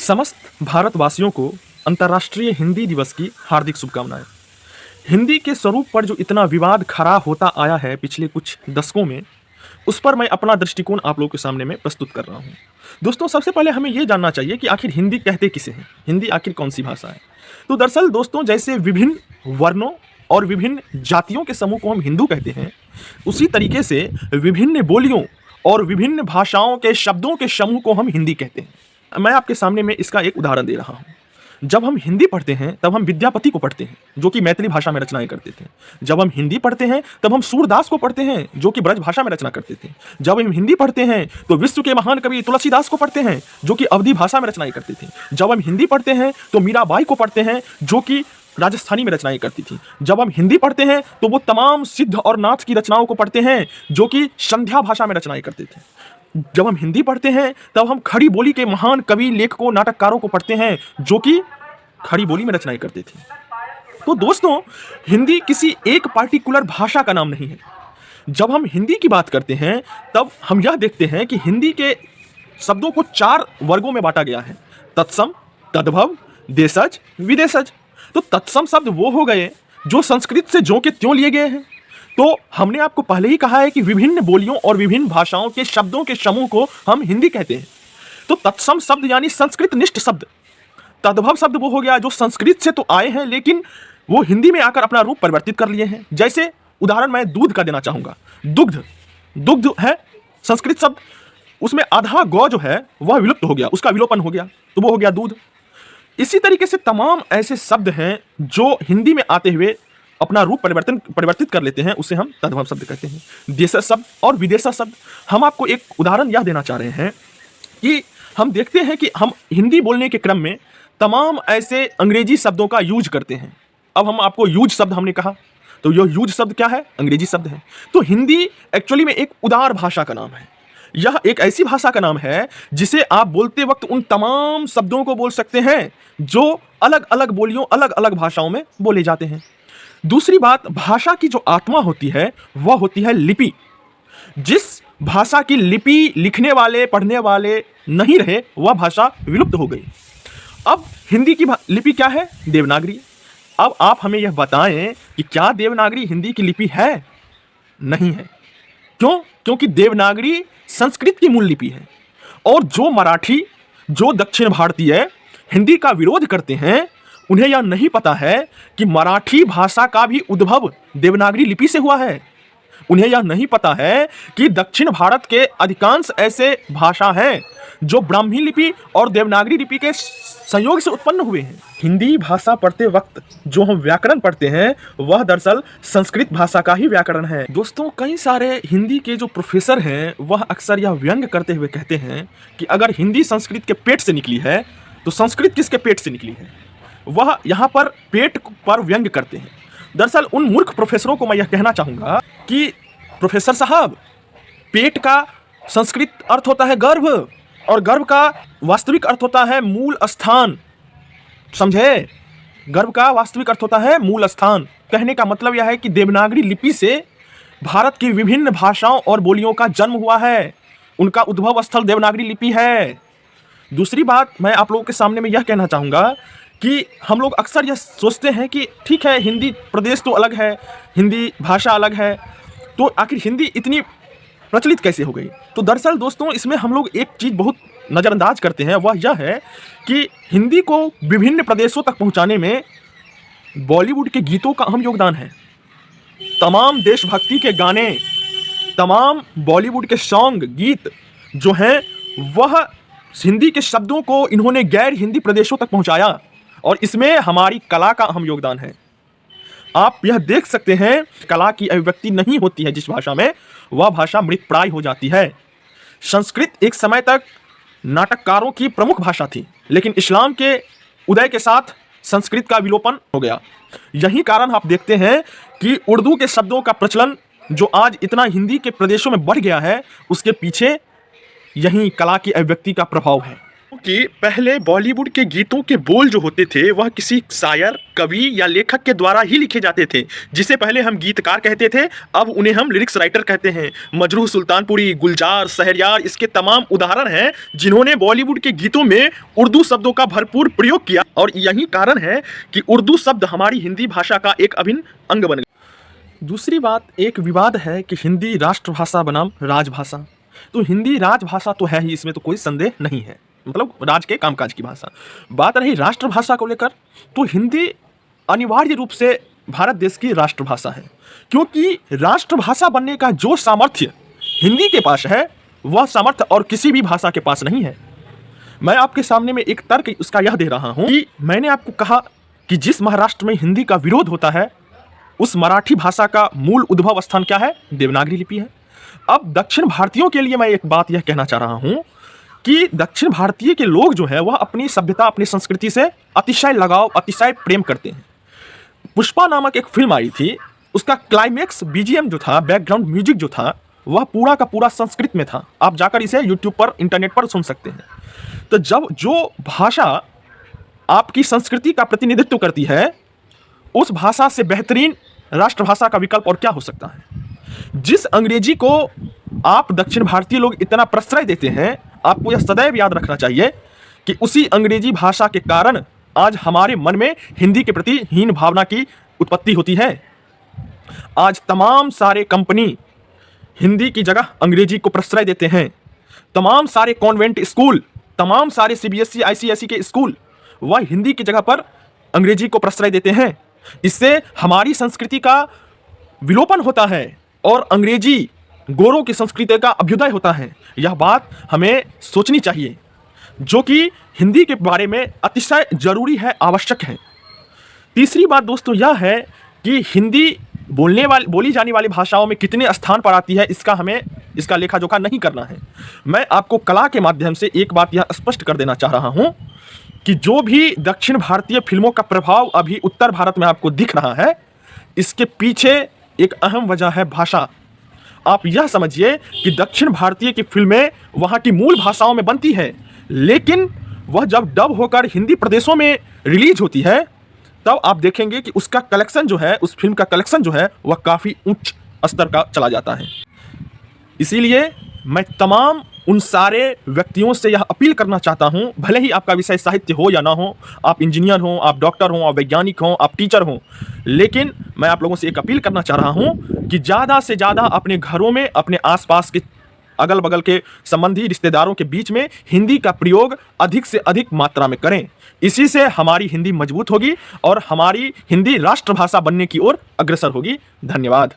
समस्त भारतवासियों को अंतर्राष्ट्रीय हिंदी दिवस की हार्दिक शुभकामनाएं। हिंदी के स्वरूप पर जो इतना विवाद खड़ा होता आया है पिछले कुछ दशकों में, उस पर मैं अपना दृष्टिकोण आप लोगों के सामने में प्रस्तुत कर रहा हूं। दोस्तों, सबसे पहले हमें यह जानना चाहिए कि आखिर हिंदी कहते किसे हैं, हिंदी आखिर कौन सी भाषा है। तो दरअसल दोस्तों, जैसे विभिन्न वर्णों और विभिन्न जातियों के समूह को हम हिंदू कहते हैं, उसी तरीके से विभिन्न बोलियों और विभिन्न भाषाओं के शब्दों के समूह को हम हिंदी कहते हैं। मैं आपके सामने में इसका एक उदाहरण दे रहा हूं। जब हम हिंदी पढ़ते हैं तब हम विद्यापति को पढ़ते हैं, जो कि मैथिली भाषा में रचनाएं करते थे। जब हम हिंदी पढ़ते हैं तब हम सूरदास को पढ़ते हैं, जो कि ब्रज भाषा में रचना करते थे। जब हम हिंदी पढ़ते हैं तो विश्व के महान कवि तुलसीदास को पढ़ते हैं, जो कि अवधी भाषा में रचनाएं करते थे। जब हम हिंदी पढ़ते हैं तो मीराबाई को पढ़ते हैं, जो कि राजस्थानी में रचनाएं करती थी। जब हम हिंदी पढ़ते हैं तो वो तमाम सिद्ध और नाथ की रचनाओं को पढ़ते हैं, जो कि संध्या भाषा में रचनाएं करते थे। जब हम हिंदी पढ़ते हैं तब हम खड़ी बोली के महान कवि, लेखकों, नाटककारों को पढ़ते हैं, जो कि खड़ी बोली में रचनाएं करते थे। तो दोस्तों, हिंदी किसी एक पार्टिकुलर भाषा का नाम नहीं है। जब हम हिंदी की बात करते हैं तब हम यह देखते हैं कि हिंदी के शब्दों को 4 वर्गों में बांटा गया है: तत्सम, तद्भव, देशज, विदेशज। तो तत्सम शब्द वो हो गए जो संस्कृत से ज्यों के त्यों लिए गए हैं। तो हमने आपको पहले ही कहा है कि विभिन्न बोलियों और विभिन्न भाषाओं के शब्दों के समूह को हम हिंदी कहते हैं। तो तत्सम शब्द यानी संस्कृत निष्ठ शब्द। तद्भव शब्द वो हो गया जो संस्कृत से तो आए हैं, लेकिन वो हिंदी में आकर अपना रूप परिवर्तित कर लिए हैं। जैसे उदाहरण मैं दूध का देना चाहूंगा। दुग्ध, दुग्ध है संस्कृत शब्द, उसमें आधा गौ जो है वह विलुप्त हो गया, उसका विलोपन हो गया, तो वो हो गया दूध। इसी तरीके से तमाम ऐसे शब्द हैं जो हिंदी में आते हुए अपना रूप परिवर्तित कर लेते हैं, उसे हम तद्भव शब्द कहते हैं। देशज शब्द और विदेशज शब्द, हम आपको एक उदाहरण यह देना चाह रहे हैं कि हम देखते हैं कि हम हिंदी बोलने के क्रम में तमाम ऐसे अंग्रेजी शब्दों का यूज करते हैं। अब हम आपको यूज शब्द हमने कहा, तो यह यूज शब्द क्या है? अंग्रेजी शब्द है। तो हिंदी एक्चुअली में एक उदार भाषा का नाम है। यह एक ऐसी भाषा का नाम है जिसे आप बोलते वक्त उन तमाम शब्दों को बोल सकते हैं जो अलग अलग बोलियों, अलग अलग भाषाओं में बोले जाते हैं। दूसरी बात, भाषा की जो आत्मा होती है वह होती है लिपि। जिस भाषा की लिपि लिखने वाले, पढ़ने वाले नहीं रहे, वह भाषा विलुप्त हो गई। अब हिंदी की लिपि क्या है? देवनागरी। अब आप हमें यह बताएं कि क्या देवनागरी हिंदी की लिपि है? नहीं है। क्यों? क्योंकि देवनागरी संस्कृत की मूल लिपि है। और जो मराठी, जो दक्षिण भारतीय हिंदी का विरोध करते हैं, उन्हें यह नहीं पता है कि मराठी भाषा का भी उद्भव देवनागरी लिपि से हुआ है। उन्हें यह नहीं पता है कि दक्षिण भारत के अधिकांश ऐसे भाषा हैं जो ब्राह्मी लिपि और देवनागरी लिपि के संयोग से उत्पन्न हुए हैं। हिंदी भाषा पढ़ते वक्त जो हम व्याकरण पढ़ते हैं वह दरअसल संस्कृत भाषा का ही व्याकरण है। दोस्तों, कई सारे हिंदी के जो प्रोफेसर हैं वह अक्सर यह व्यंग करते हुए कहते हैं कि अगर हिंदी संस्कृत के पेट से निकली है तो संस्कृत किसके पेट से निकली है। वह यहाँ पर पेट पर व्यंग करते हैं। दरअसल उन मूर्ख प्रोफेसरों को मैं यह कहना चाहूँगा कि प्रोफेसर साहब, पेट का संस्कृत अर्थ होता है गर्भ, और गर्भ का वास्तविक अर्थ होता है मूल स्थान। समझे? गर्भ का वास्तविक अर्थ होता है मूल स्थान। कहने का मतलब यह है कि देवनागरी लिपि से भारत की विभिन्न भाषाओं और बोलियों का जन्म हुआ है। उनका उद्भव स्थल देवनागरी लिपि है। दूसरी बात, मैं आप लोगों के सामने में यह कहना चाहूँगा कि हम लोग अक्सर यह सोचते हैं कि ठीक है, हिंदी प्रदेश तो अलग है, हिंदी भाषा अलग है, तो आखिर हिंदी इतनी प्रचलित कैसे हो गई? तो दरअसल दोस्तों, इसमें हम लोग एक चीज़ बहुत नज़रअंदाज करते हैं, वह यह है कि हिंदी को विभिन्न प्रदेशों तक पहुंचाने में बॉलीवुड के गीतों का अहम योगदान है। तमाम देशभक्ति के गाने, तमाम बॉलीवुड के सॉन्ग, गीत जो हैं, वह हिंदी के शब्दों को इन्होंने गैर हिंदी प्रदेशों तक पहुंचाया, और इसमें हमारी कला का अहम योगदान है। आप यह देख सकते हैं, कला की अभिव्यक्ति नहीं होती है जिस भाषा में, वह भाषा मृतप्राय हो जाती है। संस्कृत एक समय तक नाटककारों की प्रमुख भाषा थी, लेकिन इस्लाम के उदय के साथ संस्कृत का विलोपन हो गया। यही कारण आप देखते हैं कि उर्दू के शब्दों का प्रचलन जो आज इतना हिंदी के प्रदेशों में बढ़ गया है, उसके पीछे यही कला की अभिव्यक्ति का प्रभाव है। कि पहले बॉलीवुड के गीतों के बोल जो होते थे वह किसी शायर, कवि या लेखक के द्वारा ही लिखे जाते थे, जिसे पहले हम गीतकार कहते थे, अब उन्हें हम लिरिक्स राइटर कहते हैं। मजरूह सुल्तानपुरी, गुलजार, शहरयार इसके तमाम उदाहरण हैं जिन्होंने बॉलीवुड के गीतों में उर्दू शब्दों का भरपूर प्रयोग किया, और यही कारण है कि उर्दू शब्द हमारी हिंदी भाषा का एक अभिन्न अंग बन गया। दूसरी बात, एक विवाद है कि हिंदी राष्ट्रभाषा बनाम राजभाषा। तो हिंदी राजभाषा तो है ही, इसमें तो कोई संदेह नहीं है, मतलब राज के कामकाज की भाषा। बात रही राष्ट्रभाषा को लेकर, तो हिंदी अनिवार्य रूप से भारत देश की राष्ट्रभाषा है, क्योंकि राष्ट्रभाषा बनने का जो सामर्थ्य हिंदी के पास है वह सामर्थ्य और किसी भी भाषा के पास नहीं है। मैं आपके सामने में एक तर्क उसका यह दे रहा हूं कि मैंने आपको कहा कि जिस महाराष्ट्र में हिंदी का विरोध होता है उस मराठी भाषा का मूल उद्भव स्थान क्या है? देवनागरी लिपि है। अब दक्षिण भारतीयों के लिए मैं एक बात यह कहना चाह रहा हूं कि दक्षिण भारतीय के लोग जो है वह अपनी सभ्यता, अपनी संस्कृति से अतिशय लगाव, अतिशय प्रेम करते हैं। पुष्पा नामक एक फिल्म आई थी, उसका क्लाइमेक्स बीजीएम जो था, बैकग्राउंड म्यूजिक जो था, वह पूरा का पूरा संस्कृत में था। आप जाकर इसे यूट्यूब पर, इंटरनेट पर सुन सकते हैं। तो जब जो भाषा आपकी संस्कृति का प्रतिनिधित्व करती है, उस भाषा से बेहतरीन राष्ट्रभाषा का विकल्प और क्या हो सकता है? जिस अंग्रेजी को आप दक्षिण भारतीय लोग इतना प्रश्रय देते हैं, आपको यह सदैव याद रखना चाहिए कि उसी अंग्रेजी भाषा के कारण आज हमारे मन में हिंदी के प्रति हीन भावना की उत्पत्ति होती है। आज तमाम सारे कंपनी हिंदी की जगह अंग्रेजी को प्रश्रय देते हैं। तमाम सारे कॉन्वेंट स्कूल, तमाम सारे सीबीएसई, आईसीएसई के स्कूल वह हिंदी की जगह पर अंग्रेजी को प्रश्रय देते हैं। इससे हमारी संस्कृति का विलोपन होता है और अंग्रेजी गोरों की संस्कृति का अभ्युदय होता है। यह बात हमें सोचनी चाहिए, जो कि हिंदी के बारे में अतिशय जरूरी है, आवश्यक है। तीसरी बात दोस्तों यह है कि हिंदी बोली जाने वाली भाषाओं में कितने स्थान पर आती है, इसका लेखा जोखा नहीं करना है। मैं आपको कला के माध्यम से एक बात यह स्पष्ट कर देना चाह रहा हूं कि जो भी दक्षिण भारतीय फिल्मों का प्रभाव अभी उत्तर भारत में आपको दिख रहा है, इसके पीछे एक अहम वजह है भाषा। आप यह समझिए कि दक्षिण भारतीय की फिल्में वहाँ की मूल भाषाओं में बनती है, लेकिन वह जब डब होकर हिंदी प्रदेशों में रिलीज होती है, तब आप देखेंगे कि उसका कलेक्शन जो है, उस फिल्म का कलेक्शन जो है, वह काफ़ी उच्च स्तर का चला जाता है। इसीलिए मैं तमाम उन सारे व्यक्तियों से यह अपील करना चाहता हूं, भले ही आपका विषय साहित्य हो या ना हो, आप इंजीनियर हो, आप डॉक्टर हो, आप वैज्ञानिक हो, आप टीचर हो, लेकिन मैं आप लोगों से एक अपील करना चाह रहा हूं कि ज़्यादा से ज़्यादा अपने घरों में, अपने आसपास के अगल बगल के संबंधी रिश्तेदारों के बीच में हिंदी का प्रयोग अधिक से अधिक मात्रा में करें। इसी से हमारी हिंदी मजबूत होगी और हमारी हिंदी राष्ट्रभाषा बनने की ओर अग्रसर होगी। धन्यवाद।